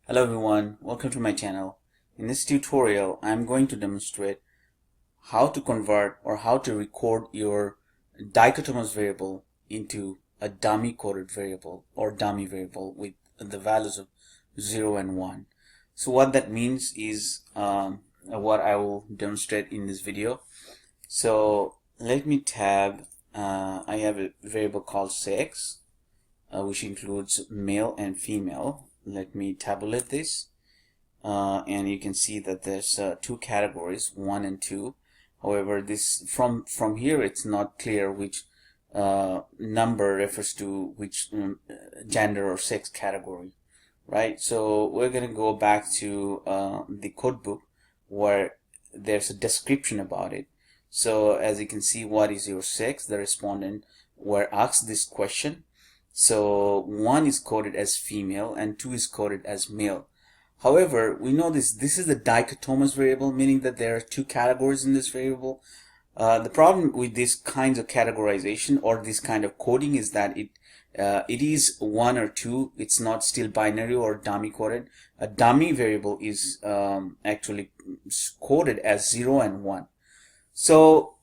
Hello everyone, welcome to my channel. In this tutorial, I'm going to demonstrate how to convert or how to record your dichotomous variable into a dummy coded variable or dummy variable with the values of 0 and 1. So what that means is what I will demonstrate in this video. So let me tab, I have a variable called sex, which includes male and female. Let me tabulate this, and you can see that there's two categories, 1 and 2. However, this from here it's not clear which number refers to which gender or sex category, right? So we're going to go back to the code book where there's a description about it. So as you can see, what is your sex? The respondent were asked this question. So 1 is coded as female and 2 is coded as male. However, we know this is the dichotomous variable, meaning that there are two categories in this variable. The problem with this kinds of categorization or this kind of coding is that it is 1 or 2. It's not still binary or dummy coded. A dummy variable is actually coded as 0 and 1. So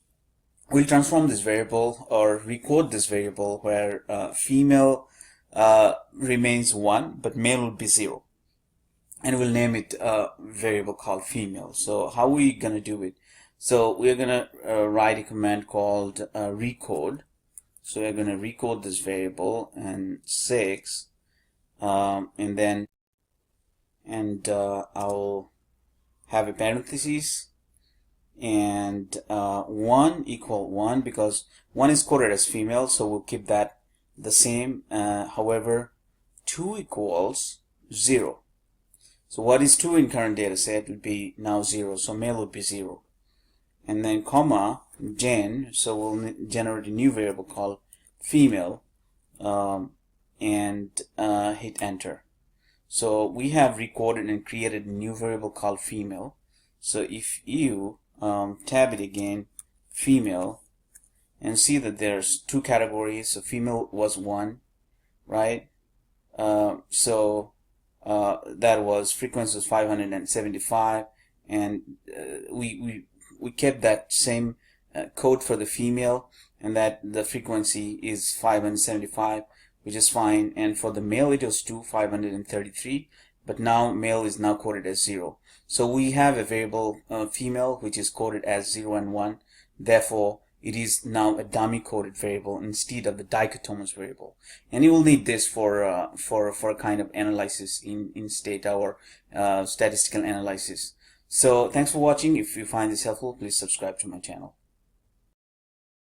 we'll transform this variable or recode this variable where female remains 1 but male will be 0, and we'll name it a variable called female. So how are we gonna do it? So we're gonna write a command called recode. So we're gonna recode this variable and sex, and then I'll have a parenthesis and 1 equal 1 because 1 is coded as female, so we'll keep that the same. However, 2 equals 0. So what is 2 in current data set would be now 0, so male would be 0. And then comma gen, so we'll generate a new variable called female, and hit enter. So we have recorded and created a new variable called female. So if you tab it again, female, and see that there's two categories. So female was 1, right? So that was frequency was 575, and we kept that same code for the female, and that the frequency is 575, which is fine. And for the male it was 533, but now male is now coded as 0. So we have a variable female which is coded as 0 and 1. Therefore, it is now a dummy coded variable instead of the dichotomous variable. And you will need this for a kind of analysis in Stata or statistical analysis. So thanks for watching. If you find this helpful, please subscribe to my channel.